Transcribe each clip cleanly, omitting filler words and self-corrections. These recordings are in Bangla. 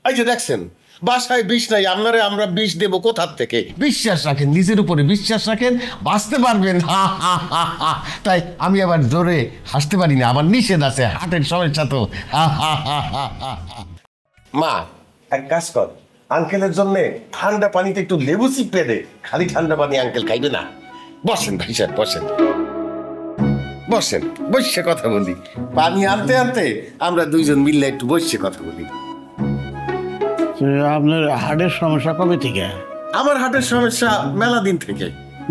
এই যে দেখছেন বাসায় বিষ নাই, আপনারে আমরা বিষ দেব কোথার থেকে? বিশ্বাস রাখেন, নিজের উপরে বিশ্বাস রাখেন, বাঁচতে পারবেন। তাই আমি আবার জোরে হাসতে পারি না, আমার নিষেধ আছে, হার্টের সমস্যা তো। মা এক কাজ কর, আঙ্কেলের জন্য ঠান্ডা পানিতে একটু লেবু চিপে দে। খালি ঠান্ডা পানি আঙ্কেল খাইবে না। বসেন ভাই সাহেব, বসেন বসেন, বসে কথা বলি। পানি আনতে আনতে আমরা দুইজন মিললে একটু বসে কথা বলি। আপনার হার্টের সমস্যা কবে থেকে? আমার হার্টের সমস্যা মেলা দিন থেকে।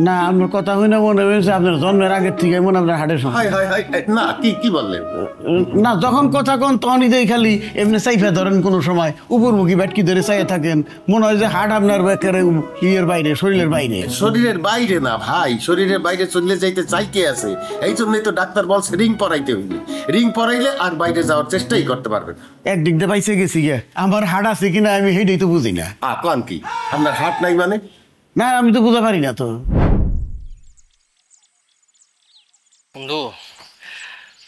না, আপনার কথা হইনা মনে হয়েছে আপনার জন্মের আগের থেকে মনে আপনার হার্টের সমস্যা। হাই হাই হাই, না কি বললেন? না, যখন কথা কন তখনই দেই খালি এমনি চাইফা ধরেন, কোনো সময় উপরমুখী ব্যাটকি ধরে চাইয়ে থাকেন, মনে হয় যে হার্ট আপনার ইয়ের বাইরে, শরীরের বাইরে। শরীরের বাইরে না ভাই, শরীরের বাইরে চলে যাইতে চাইতে আছে, এই জন্যই তো ডাক্তার বলছে রিং পরাইতে হইবে। রিং পরাইলে আর বাইরে যাওয়ার চেষ্টাই করতে পারবেন। একদিক দিয়ে পাইছে গেছি গে, আমার হার্ট আছে কিনা আমি সেইটাই তো বুঝি না। কোন কি আপনার হার্ট নাই মানে? না, আমি তো বুঝতে পারি না তো। বন্ধু,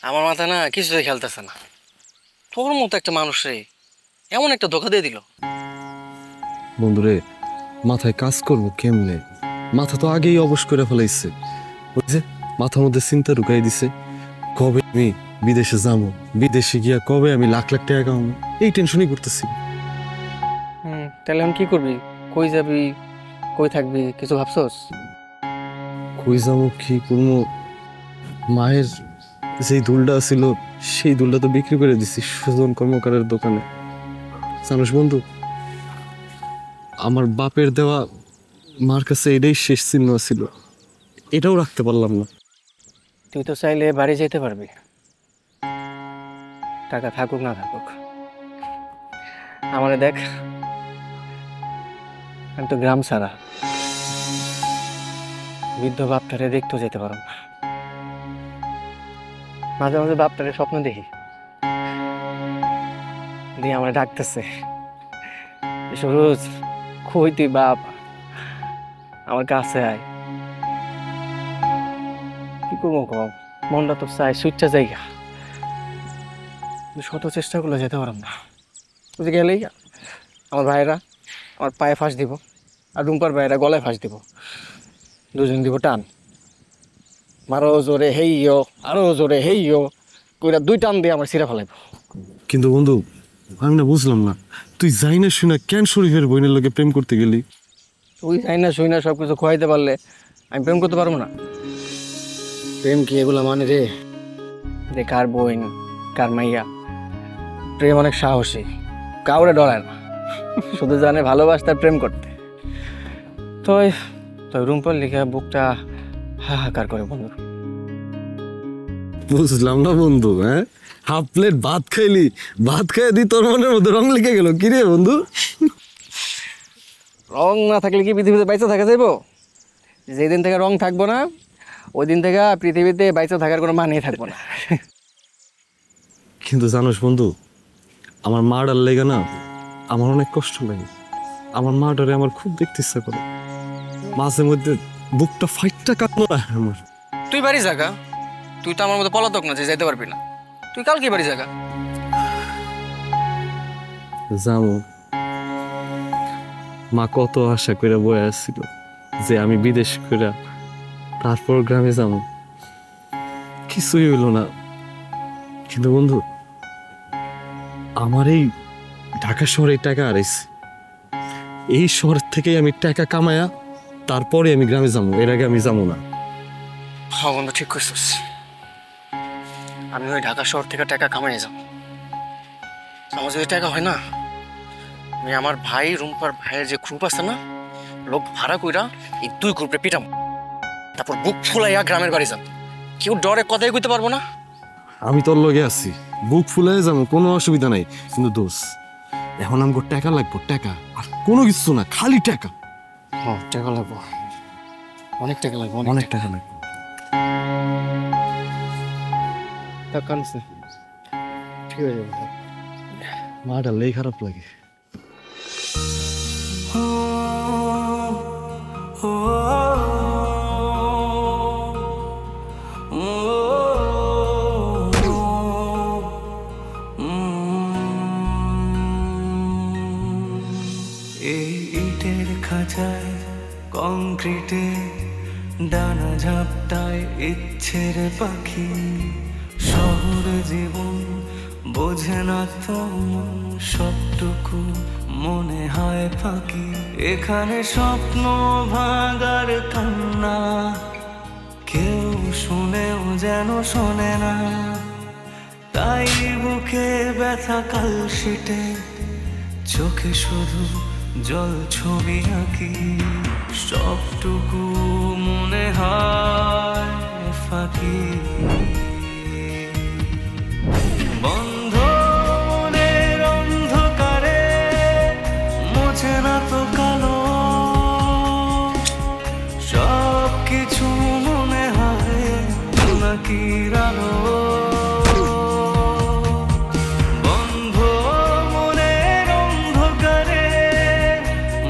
আমার মাথা না কিছুতে খেলতেছে না। তোর মতো একটা মানুষে এমন একটা ধোকা দিয়ে দিল। বন্ধুরে, মাথায় কাজ করবো কেমনে? মাথা তো আগেই অবশ করে ফেলাইছে। ওই যে মাথার মধ্যে চিন্তা ঢুকাই দিছে, কবে আমি বিদেশে যাবো, বিদেশে গিয়া কবে আমি লাখ লাখ টাকা কামাবো, এই টেনশনই করতেছি। তাহলে আমি কি করবি? কই যাবি, কই থাকবি, কিছু ভাবছস? কই যাবো, কি করবো? মায়ের যেই দুলটা ছিল সেই দুলটা তো বিক্রি করে দিছি সুজন কর্মকারের দোকানে। জানোস বন্ধু, আমার বাপের দেওয়া মার কাছে এটাই শেষ চিহ্ন ছিল, এটাও রাখতে পারলাম না। তুই তো চাইলে বাড়ি যেতে পারবি, টাকা থাকুক না থাকুক। আমারে দেখ, আমি তো গ্রাম ছাড়া, বৃদ্ধ বাপটারে দেখতেও যেতে পারো না। মাঝে মাঝে বাপটারে স্বপ্ন দেখি, দিয়ে আমার ডাকতেছে, সুরজ কই তুই বাপ, আমার কাছে আয়। কি করবো কম, মনটা তো চাই সুইচটা জায়গা, শত চেষ্টা করলে যেতে পারলাম না। বুঝে গেলেই আমার ভাইয়েরা আমার পায়ে ফাঁস দিব, আর রুম্পার ভাইয়েরা গলায় ফাঁস দিব, দুজন দিব টান, আরো জোরে হেইও, আরো জোরে হেইও কইরা দুই টান দিয়ে আমার সিরা ফেলাইব। কিন্তু বন্ধু, আমি না বুঝলাম না, তুই যাই না শুনা কেন শরীফের বোনের লোকে প্রেম করতে গেলি? তুই যাই না শুই না সবকিছু খোয়াইতে পারলে আমি প্রেম করতে পারবো না? প্রেম কি এগুলো মানে রে? যে কার বোন কার মাইয়া, প্রেম অনেক সাহসী, কাউরে ডরায় না, শুধু জানে ভালোবাসতে আর প্রেম করতে। তো রুম্পার লিখে বুকটা হাহাকার করে বন্ধু। বুঝলাম না বন্ধু, হ্যাঁ হাফ প্লেট ভাত খাইলি, ভাত খাই দি তোর মনের মধ্যে রং লেগে গেল। কিরে বন্ধু, রং না থাকলে কি পৃথিবীতে বাইচা থাকা যাইব? যেদিন থেকে রং থাকবো না ওই দিন থেকে পৃথিবীতে বাইচা থাকার কোনো মানেই থাকবো না। কিন্তু জানোস বন্ধু, আমার মাটার লেগে না আমার অনেক কষ্ট লাগে। আমার মাটারে আমার খুব দেখতে ইচ্ছা করে, মাঝে মধ্যে বুকটা ফাইটটা কাঁদলো না আমার। তুই বাড়ি জাগা, তুই তো আমার মতো পলাতক না যে যাইতে পারবি না। তুই কাল কি বাড়ি জাগা? যাবো, মা কত আশা করে বয়ে আসছিল যে আমি বিদেশ করে তারপর গ্রামে যাবো, কিছুই হইল না। কিন্তু বন্ধু, আমার এই ঢাকা শহরে টাকা হারাইছে, এই শহর থেকেই আমি টাকা কামায়া তারপরে আমি গ্রামে যাবো, এর আগে আমি যাবো না। হ্যাঁ বন্ধু, ঠিক করছিস। আমি ওই ঢাকা শহর থেকে টাকা কামাই যাবো। আমার যদি টাকা হয় না, আমি আমার ভাই রুম্পার ভাইয়ের যে গ্রুপ আছে না, লোক ভাড়া কইরা এই দুই গ্রুপে পিটাম, তারপর বুক ফুলাইয়া গ্রামের বাড়ি যাম। কেউ ডরে কথাই কইতে পারবো না। আমি তোর লগে আছি, বুক ফুলাই যাবো, কোনো অসুবিধা নাই। কিন্তু দোষ, এখন আমাকে টাকা লাগবো, টাকা আর কোনো কিছু না, খালি টাকা। হ্যাঁ টাকা লাগবো, অনেক টাকা লাগবো, অনেক টাকা লাগবে। টাকা আনছে, ঠিক হয়ে যাবে। মাটা লেই খারাপ লাগে। এই ইটের খাঁচায় কংক্রিটে ডানা ঝাপটায় ইচ্ছের পাখি, শহর জীবন বোঝে না তো সবটুকু মনে হয় ফাঁকি। এখানে স্বপ্ন ভাঙার কান্না কেউ শুনেও যেন শোনে না, তাই বুকে ব্যথা কালশিটে চোখে শুধু জল ছবি আঁকি। সবটুকু মনে হয় ফাঁকি। বন্ধ মনের অন্ধকারে মুছে না তো কালো, সব কিছু মনে হয় জোনাকির আলো। বন্ধ মনের অন্ধকারে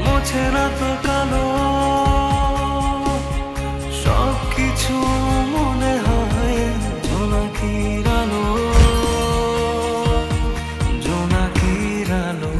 মুছে না তো কালো, সব কিছু মনে হয় জোনাকির আলো, জোনাকির আলো।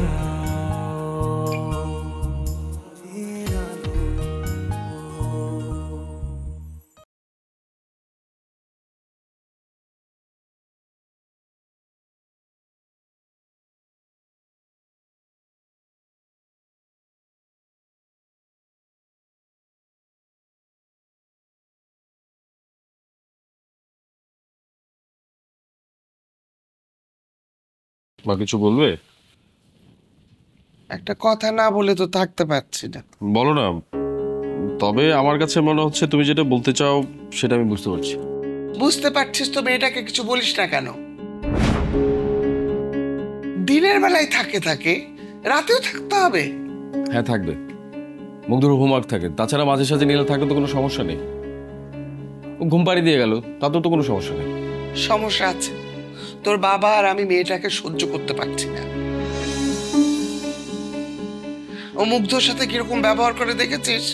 বা কিছু বলবে? একটা কথা না বলে তো থাকতে পারছি না। বলো না। তবে আমার কাছে মনে হচ্ছে তুমি যেটা বলতে চাও সেটা আমি বুঝতে পারছি। বুঝতে পারছিস তো মেয়েটাকে কিছু বলিস না কেন? দিনের বেলায় থাকে রাতেও থাকতে হবে? হ্যাঁ থাকবে, মুগ্ধর হোমওয়ার্ক থাকে, তাছাড়া মাঝে সাঝে নীলা থাকলে তো কোনো সমস্যা নেই। ও ঘুম পাড়ি দিয়ে গেল, তাতেও তো কোনো সমস্যা নেই। সমস্যা আছে। তোর বাবা আর আমি মেয়েটাকে সহ্য করতে পারছি না। ও মুগ্ধর সাথে কিরকম ব্যবহার করে দেখেছিস?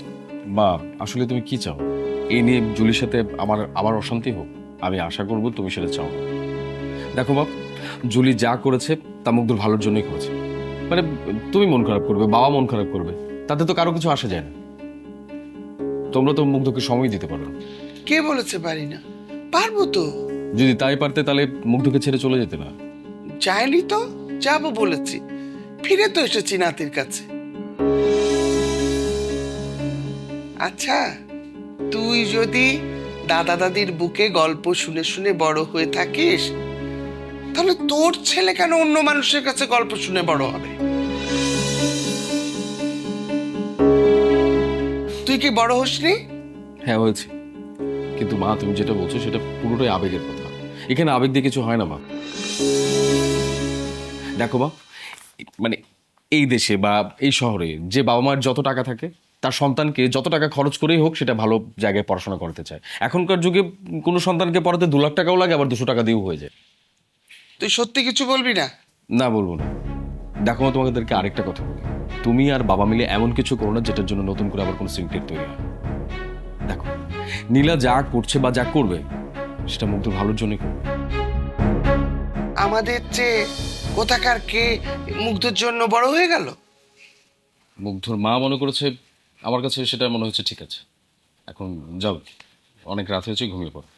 মা আসলে তুমি কি চাও? এই নিয়ে জুলির সাথে আমার অশান্তি হোক? আমি আশা করব তুমি সেটা চাও। দেখো বাপ, জুলি যা করেছে তা মুগ্ধর ভালোর জন্যই করেছে। মানে তুমি মন খারাপ করবে, বাবা মন খারাপ করবে, তাতে তো কারো কিছু আসা যায় না। তোমরা তো মুগ্ধকে সময় দিতে পারো। কে বলেছে পারি না? পারবো তো। যদি তাই পারতে তাহলে মুগ্ধকে ছেড়ে চলে যেতে না। যাইনি তো, যাবো বলেছি। ফিরে তো এসেছি নাতির কাছে। আচ্ছা, তুই যদি দাদা দাদির বুকে গল্প শুনে শুনে বড় হয়ে থাকিস, তাহলে তোর ছেলে কেন অন্য মানুষের কাছে গল্প শুনে বড় হবে? তুই কি বড় হসনি? হ্যাঁ হয়েছে, কিন্তু মা তুমি যেটা বলছো সেটা পুরোটাই আবেগের কথা। এখানে আবেগ দিয়ে কিছু হয় না মা। দেখো মা, মানে এই দেশে বা এই শহরে যে বাবা মার যত টাকা থাকে, তার সন্তানকে যত টাকা খরচ করেই হোক সেটা ভালো জায়গায় পড়াশোনা করতে চায়। এখনকার যুগে কোনো সন্তানকে পড়াতে 2 লাখ টাকাও লাগে, আবার 200 টাকা দিয়েও হয়ে যায়। তুই সত্যি কিছু বলবি না? না বলবো না। দেখো মা, তোমাদেরকে আরেকটা কথা বলি, তুমি আর বাবা মিলে এমন কিছু করো না যেটার জন্য নতুন করে আবার কোনো সিনক্রেট তৈরি হয়। দেখো নীলা যা করছে বা যা করবে সেটা মুগ্ধর ভালোর জন্যই করবে। আমাদের চেয়ে কোথাকার কে মুগ্ধর জন্য বড় হয়ে গেল? মুগ্ধর মা মনে করেছে, আমার কাছে সেটা মনে হচ্ছে ঠিক আছে। এখন যাও, অনেক রাত হয়েছে, ঘুমিয়ে পড়ো।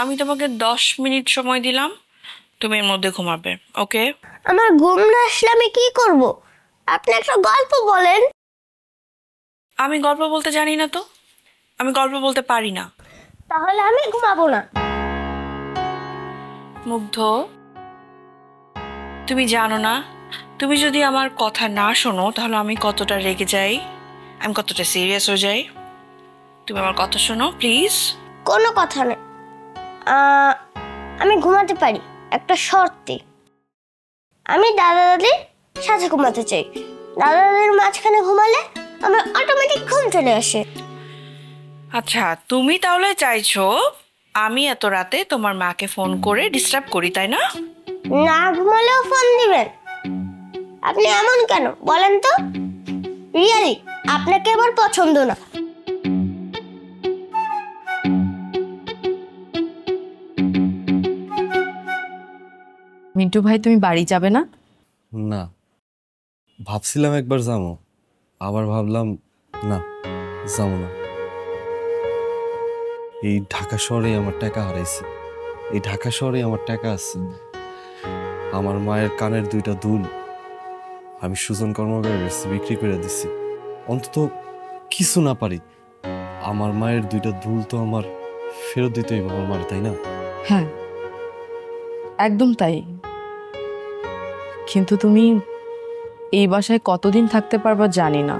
আমি তোমাকে 10 মিনিট সময় দিলাম, তুমি এর মধ্যে ঘুমাবে, ওকে? আমার ঘুম না আসলে আমি কি করব? আপনি একটা গল্প বলেন। আমি গল্প বলতে জানি না তো, আমি গল্প বলতে পারি না। তাহলে আমি ঘুমাবো না। মুগ্ধ, তুমি জানো না, তুমি যদি আমার কথা না শোনো তাহলে আমি কতটা রেগে যাই, আমি কতটা সিরিয়াস হয়ে যাই। তুমি আমার কথা শোনো প্লিজ। কোনো কথা নেই, আমি ঘুমাতে পারি একটা শর্তে। আমি দাদা দাদির সাথে ঘুমাতে চাই। দাদা দাদির মাঝখানে ঘুমালে আমার অটোমেটিক ঘুম চলে আসে। আচ্ছা, তুমি তাহলে চাইছো আমি এত রাতে তোমার মাকে ফোন করে ডিস্টার্ব করি, তাই না? না ঘুমালেও ফোন দিবেন? আপনি এমন কেন বলেন তো? রিয়েলি আপনাকে আমার পছন্দ না। মিন্টু ভাই, তুমি বাড়ি যাবে না? না, ভাবছিলাম একবার যাবো, আবার ভাবলাম না, যাবো না। এই ঢাকা শহরে আমার টাকা হারাইছে, এই ঢাকা শহরে আমার টাকা আছে। আমার মায়ের কানের 2টা দুল আমি সুজন কর্মকারের কাছে বিক্রি করে দিছি। অন্তত কিছু না পারি, আমার মায়ের 2টা দুল তো আমার ফেরত দিতেই হবে আমার মার, তাই না? হ্যাঁ, একদম তাই। কিন্তু তুমি এই বাসায় কতদিন থাকতে পারবা জানি না।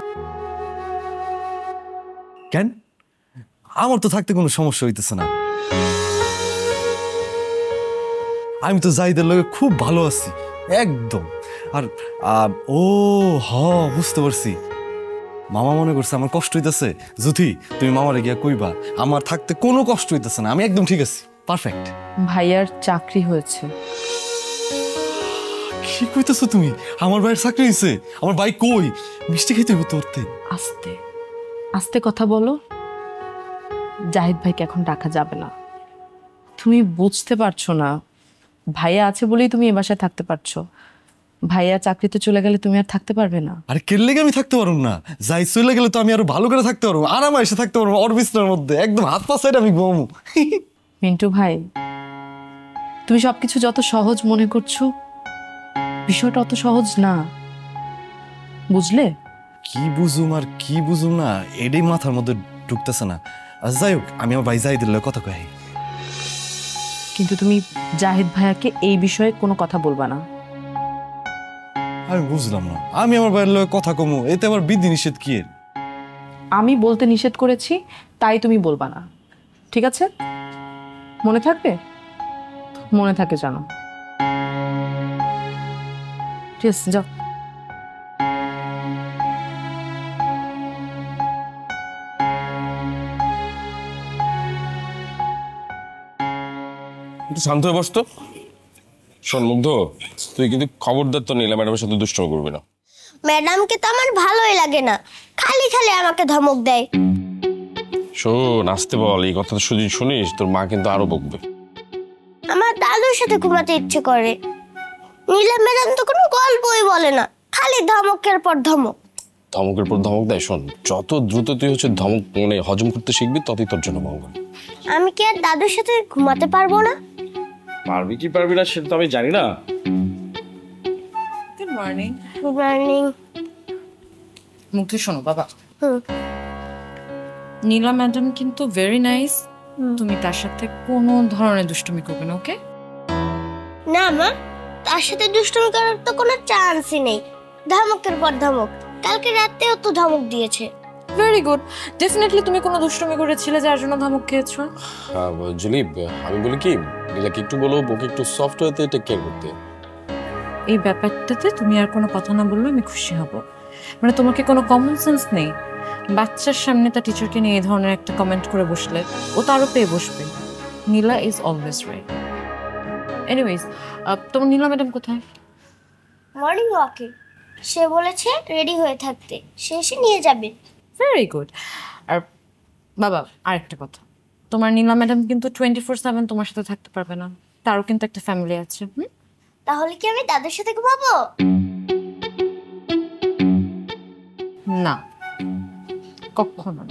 কেন? আমার তো থাকতে কোনো সমস্যা হইতেছে না। আমি তো জাহিদের লগে খুব ভালো আছি একদম। আর ও হ, বুঝতে পারছি, মামা মনে করছে আমার কষ্ট হইতেছে। যুথি, তুমি মামারে গিয়া কইবা আমার থাকতে কোনো কষ্ট হইতেছে না, আমি একদম ঠিক আছি, পারফেক্ট। ভাইয়ার চাকরি হয়েছে। কি কইতেছো তুমি? আমার ভাইয়ের চাকরি হয়েছে? আমার ভাই কই? মিষ্টি খেতে হইব তোরতে। আস্তে আস্তে কথা বলো। জাহিদ ভাইকে এখন ডাকা যাবে না। তুমি বুঝতে পারছো না, ভাইয়া আছে বলেই তুমি এ বাসায় থাকতে পারছো। ভাইয়া চাকরিতে চলে গেলে তুমি আর থাকতে পারবে না। আরে কেলে আমি থাকতে পারবো না? যাই চলে গেলে তো আমি আরো ভালো করে থাকতে পারবো, আরামে এসে থাকতে পারবো ওর বিছনার মধ্যে, একদম হাত পা সাইড আমি ঘুমাবো। মিন্টু ভাই, তুমি সবকিছু যত সহজ মনে করছো, বিষয়টা অত সহজ না, বুঝলে? কি বুঝুম আর কি বুঝুম না এটাই মাথার মধ্যে ঢুকতেছে না। যাই হোক, আমি আমার ভাই জাহিদের লগে কথা কই। কিন্তু তুমি জাহিদ ভাইয়াকে এই বিষয়ে কোনো কথা বলবা না। আমি বুঝলাম না, আমি আমার ভাইয়ের লগে কথা কমু, এতে আবার বিধি নিষেধ কি এর? আমি বলতে নিষেধ করেছি, তাই তুমি বলবা না, ঠিক আছে? মনে থাকবে? মনে থাকে জানো। ঠিক আছে, যাও। একটু শান্ত হয়ে বসতো। শোন মুগ্ধ, তুই কিন্তু খবরদার তো নীলা ম্যাডামের সাথে দুষ্টুমি করবি না। ম্যাডামকে তো আমার ভালোই লাগে না, খালি খালি আমাকে ধমক দেয়। শোন, আসতে বল, এই কথা শুধু শুনিস তোর মা কিন্তু আরো বকবে। আমার দাদুর সাথে ঘুমাতে ইচ্ছে করে। নীলা ম্যাডাম তো কোনো গল্পই বলে না, খালি ধমকের পর ধমক। ধমকের পর ধমক দেয়। শোন, যত দ্রুত তুই ধমক মানে হজম করতে শিখবি, ততই তোর জন্য মঙ্গল। আমি কি আর দাদুর সাথে ঘুমাতে পারবো না? পারবি কি পারবি না সেটা তো আমি জানি না। Good morning. Good morning. মুগ্ধ, শোনো বাবা, নীলা ম্যাডাম কিন্তু ভেরি নাইস। তুমি তার সাথে কোনো ধরনের দুষ্টুমি করবে না, ওকে? না মা, তার সাথে দুষ্টুমি করার তো কোনো চান্সই নেই। ধমকের পর ধমক, কালকে রাতেও তো ধমক দিয়েছে। Very good. ডেফিনেটলি তুমি কোনো দুষ্টুমি করেছিলে যার জন্য ধমক খেয়েছো। জুলিপ, আমি বলি কি, নীলাকে একটু বলো ওকে একটু সফট হতে টেক কেয়ার করতে। এই ব্যাপারটাতে তুমি আর কোনো কথা না বললে আমি খুশি হব। মানে তোমাকে কোনো কমন সেন্স নেই? বাচ্চার সামনে তার টিচারকে নিয়ে এই ধরনের একটা কমেন্ট করে বসলে ও তো আরো পেয়ে বসবে। নীলা ইজ অলওয়েজ রাইট। এনিওয়েজ, তোমার নীলা ম্যাডাম কোথায়? মর্নিং ওয়াকে। সে বলেছে রেডি হয়ে থাকতে, সে এসে নিয়ে যাবে। Very good. আর বাবা, আরেকটা কথা, তোমার নীলা ম্যাডাম কিন্তু 24/7 তোমার সাথে থাকতে পারবে না, তারও কিন্তু একটা ফ্যামিলি আছে। তাহলে কি আমি দাদুর সাথে ঘুমাবো? না, কখনো না।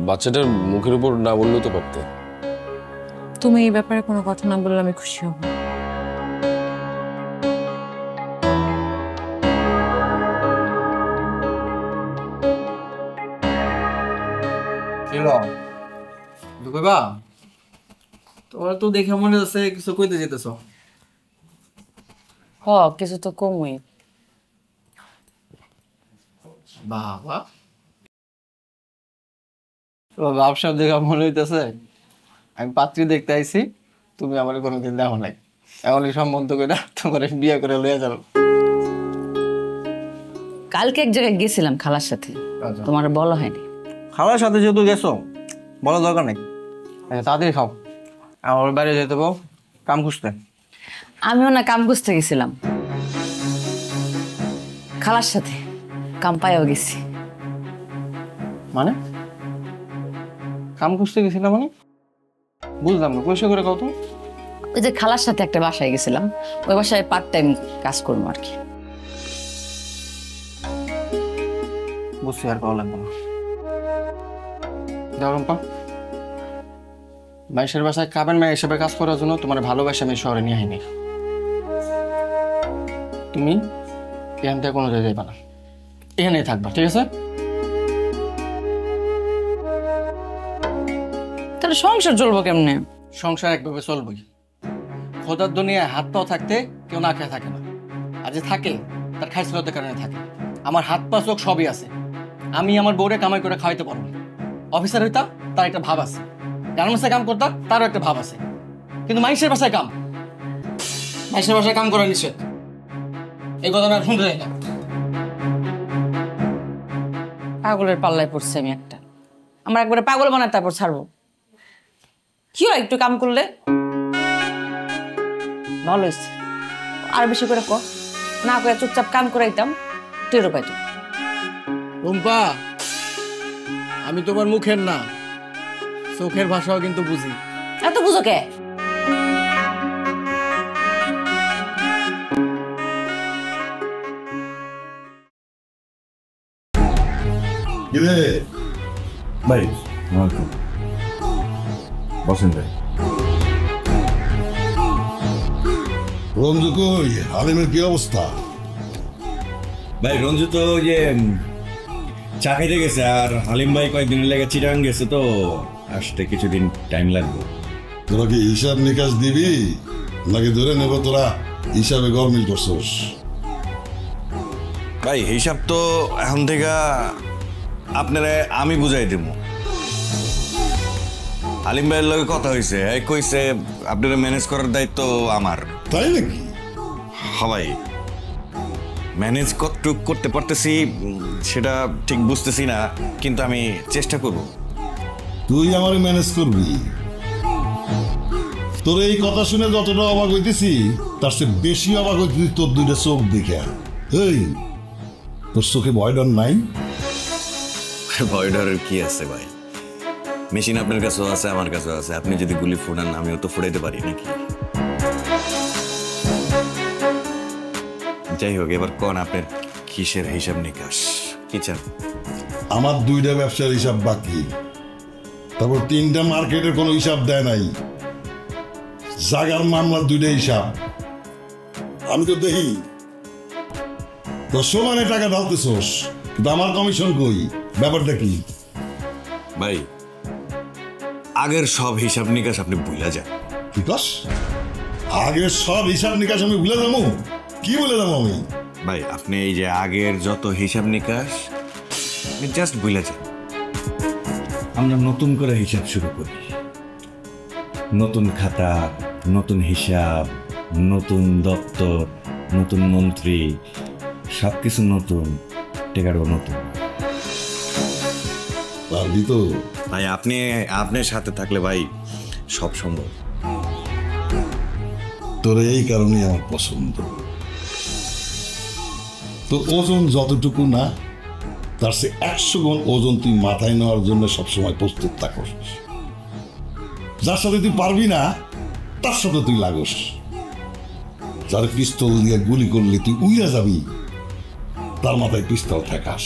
বাচ্চাটার মুখের উপর না বললেও তো পারতে। তুমি এই ব্যাপারে কোনো কথা না বললে আমি খুশি হব। তোমার তো দেখে মনে হচ্ছে কিছু কইতে যেতেছ। কিছু তো কমই। বাবা, ব্যবসা দেখা মনে হইতেছে আমি পাত্রী দেখতে আইছি, তুমি আমার কোনোদিন দেখো নাই। এমনই সম্বন্ধ করে তোমার বিয়ে করে লইয়া যাবো। কালকে এক জায়গায় গেছিলাম খালার সাথে, তোমার বলা হয়নি। খাওয়ার সাথে যেহেতু গেছো বলার দরকার নেই, তাড়াতাড়ি খাও। আমার বাইরে যেতে পাও কাম খুঁজতে। আমিও না কাম খুঁজতে গেছিলাম খালার সাথে, কাম পাইও গেছি। মানে কাম খুঁজতে গেছিলাম মানে বুঝলাম না, পয়সা করে কত? ওই যে খালার সাথে একটা বাসায় গেছিলাম, ওই বাসায় পার্ট টাইম কাজ করবো আর কি। বুঝছি, আর পাওয়া লাগবে না। যাও রম্পা, বাইশের বাসায় কাবেন মেয়ে হিসেবে কাজ করার জন্য তোমার ভালোবাসা আমি শহরে নিয়ে আইনি। তুমি এখান থেকে কোনো জায়গায় যাইবা না, এখানেই থাকবা, ঠিক আছে? তাহলে সংসার চলবো কেমনে? সংসার একভাবে চলবই। খোদার দুনিয়ায় হাত পাও থাকতে কেউ না খেয়ে থাকে না, আর যে থাকে তার খাইসলতের কারণে থাকে। আমার হাত পা চোখ সবই আছে, আমি আমার বউরে কামাই করে খাওয়াইতে পারবো। অফিসার হইতা তার একটা ভাব আছে, গার্মেন্টসে কাম করতা তারও একটা ভাব আছে, কিন্তু মানুষের বাসায় কাম, মানুষের বাসায় কাম করা নিষেধ। এই কথা না শুনতে যাই না। পাগলের পাল্লায় পড়ছে আমি একটা, আমার একবারে পাগল বানায় তারপর ছাড়বো। কি হয় একটু কাম করলে? ভালো হয়েছে, আর বেশি করে ক, না করে চুপচাপ কাম করাইতাম, টেরো পাইতো। রুম্পা, আমি তোমার মুখের না চোখের ভাষাও কিন্তু বুঝি। এত বুঝো কে? ভাই বসেন ভাই। রঞ্জু কই, আলিমের কি অবস্থা? ভাই রঞ্জু তো ওই যে চা খাইতে গেছে, আর হালিম ভাই কয়েকদিনের লেগে চিটাং গেছে, তো আসতে কিছুদিন টাইম লাগবে। তোরা কি হিসাব নিকাশ দিবি নাকি ধরে নেব তোরা হিসাবে গরমিল করছোস? ভাই হিসাব তো এখন থেকে আপনারা আমি বুঝাই দেব। হালিম ভাইয়ের লগে কথা হয়েছে, এই কইছে আপনারা ম্যানেজ করার দায়িত্ব আমার। তাই নাকি? হ্যাঁ ভাই, ম্যানেজ কতটুক করতে পারতেছি সেটা ঠিক বুঝতেছি না, কিন্তু আমি চেষ্টা করব। তুই আমার ম্যানেজ করবি? তোর এই কথা শুনে যতটা অবাক হইতেছি তার চেয়ে বেশি অবাক হইতেছি তোর দুইটা চোখ দেখে। এই তোর চোখে ভয় ডর নাই? ভয় ডরের কি আছে ভাই, মেশিন আপনার কাছেও আছে আমার কাছেও আছে, আপনি যদি গুলি ফোড়ান আমিও তো ফোড়াইতে পারি নাকি? যাই হোক, এবার কোন আপনার কিসের হিসাব নিকাশ কি চান? আমার দুইটা ব্যবসার হিসাব বাকি, তারপর তিনটা মার্কেটের কোনো হিসাব দেয় নাই, জাগার মামলার দুইটা হিসাব। আমি তো দেখি তো সমানে টাকা ঢালতেছোস, কিন্তু আমার কমিশন কই? ব্যাপারটা কি? ভাই আগের সব হিসাব নিকাশ আপনি ভুলে যান। কি কস? আগের সব হিসাব নিকাশ আমি ভুলে যাবো? কি বলে যাবো আমি? ভাই আপনি এই যে আগের যত হিসাব নিকাশ জাস্ট ভুলে যান, আমরা নতুন করে হিসাব শুরু করি। নতুন খাতা, নতুন হিসাব, নতুন দপ্তর, নতুন মন্ত্রী, সবকিছু নতুন, টেকারও নতুন। পারবি তো? ভাই আপনি আপনার সাথে থাকলে ভাই সব সম্ভব। তোর এই কারণে আমার পছন্দ। তোর ওজন যতটুকু না তার সে 100 গুণ ওজন তুই মাথায় নেওয়ার জন্য সবসময় প্রস্তুত থাকস। যার সাথে তুই পারবি না তার সাথে তুই লাগস। যার পিস্তল দিয়ে গুলি করলে তুই উইরা যাবি, তার মাথায় পিস্তল ঠেকাস।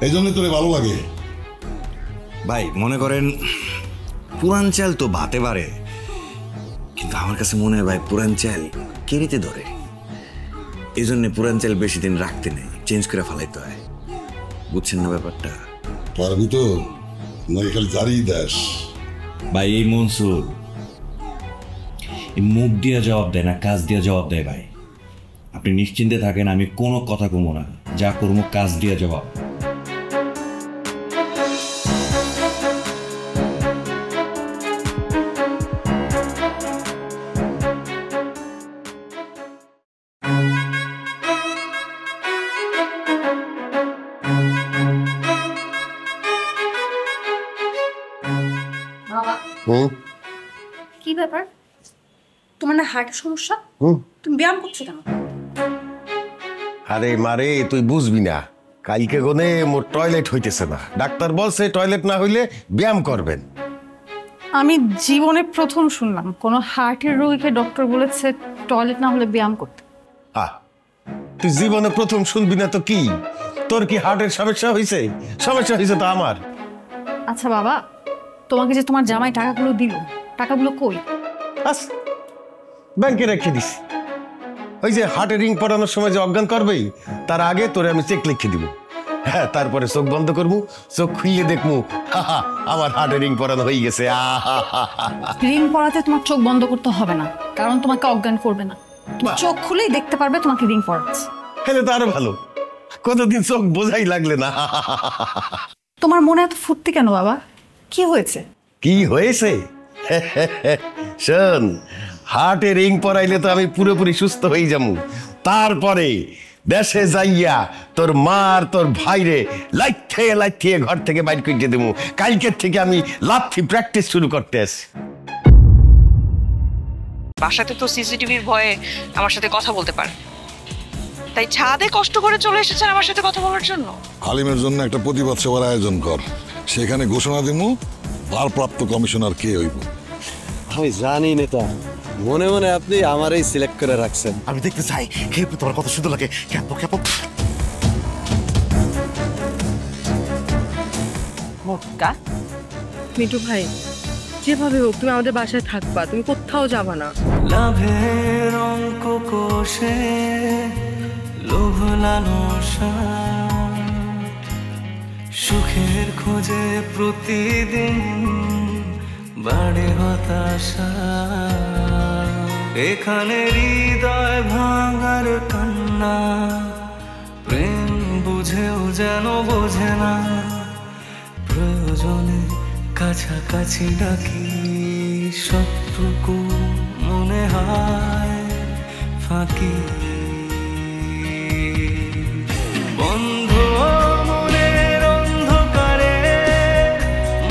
এই জন্য তোরে ভালো লাগে। ভাই মনে করেন পুরান চাল তো ভাতে পারে, কিন্তু আমার কাছে মনে হয় ভাই পুরান চাল কেরিতে ধরে। এই জন্য পুরান চাল বেশি দিন রাখতে নেই, চেঞ্জ করে ফেলাইতে হয়। বুঝছেন না ব্যাপারটা? পারবি তো নাকি খালি জারিয়ে দাস? ভাই এই মনসুর মুখ দিয়ে জবাব দেয় না, কাজ দিয়ে জবাব দেয়। ভাই আপনি নিশ্চিন্তে থাকেন, আমি কোনো কথা কমো না, যা করবো কাজ দিয়ে জবাব। ব্যাপার? তোমার না হার্টের সমস্যা? তুমি ব্যায়াম করছো কেন? আরে মারে তুই বুঝবি না, কালকে গনে মোর টয়লেট হইতেছে না, ডাক্তার বলছে টয়লেট না হইলে ব্যায়াম করবেন। আমি জীবনে প্রথম শুনলাম কোনো হার্টের রোগীকে ডক্টর বলেছে টয়লেট না হলে ব্যায়াম করতে। তুই জীবনে প্রথম শুনবি না তো কি? তোর কি হার্টের সমস্যা হয়েছে? সমস্যা হয়েছে তো আমার। আচ্ছা বাবা, তোমাকে যে তোমার জামাই টাকাগুলো দিল, টাকাগুলো কই? ব্যাংকে রেখে দিছি। ওই যে হার্টের রিং পরানোর সময় যে অজ্ঞান করবেই, তার আগে তোরে আমি চেক লিখে দিব। হ্যাঁ, তারপরে চোখ বন্ধ করবো, চোখ খুললে দেখবো আমার হার্টের রিং পরানো হয়ে গেছে। রিং পরাতে তোমার চোখ বন্ধ করতে হবে না, কারণ তোমাকে অজ্ঞান করবে না। চোখ খুলেই দেখতে পারবে তোমাকে রিং পরাচ্ছে। হলে তো আরো ভালো, কতদিন চোখ বোঝাই লাগলে না। তোমার মনে এত ফুর্তি কেন বাবা? কি হয়েছে? কি হয়েছে? শোন, হার্টে রিং পরাইলে তো আমি পুরোপুরি সুস্থ হয়ে যাবো। তারপরে দেশে যাইয়া তোর মার তোর ভাইরে লাইথে ঘর থেকে বাইর করে দেবো। কালকের থেকে আমি লাথি প্র্যাকটিস শুরু করতে আসি। বাসাতে তো সিসিটিভির ভয়ে আমার সাথে কথা বলতে পারে, তাই ছাদে কষ্ট করে চলে এসেছেন আমার সাথে কথা বলার জন্য। হালিমের জন্য একটা প্রতিবাদ সভার আয়োজন কর, সেখানে ঘোষণা দিমু ভারপ্রাপ্ত কমিশনার কে হইব। আমি জানি নেতা, মনে মনে আপনি আমারই সিলেক্ট করে রাখছেন। আমি দেখতে চাই তোমার কত সুন্দর লাগে। মিঠু ভাই, যেভাবে হোক তুমি আমাদের বাসায় থাকবা, তুমি কোথাও যাবা না। লাভের অঙ্ক কোষে লোভ লালসা, সুখের খোঁজে প্রতিদিন বাড়ে হতাশা। এখানে হৃদয় ভাঙার কান্না, প্রেম বুঝেও যেন বোঝে না। প্রয়োজনে কাছাকাছি ডাকি, সবটুকু মনে হয় ফাঁকি। বন্ধ মনের অন্ধকারে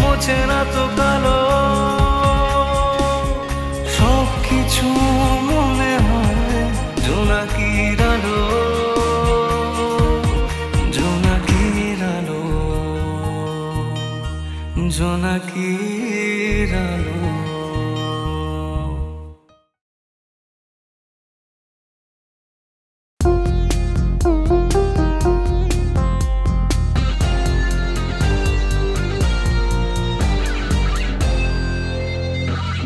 মোছে না তো কালো, সব কিছু মনে হয় জোনাকির আলো, জোনাকির আলো, জোনাকির আলো।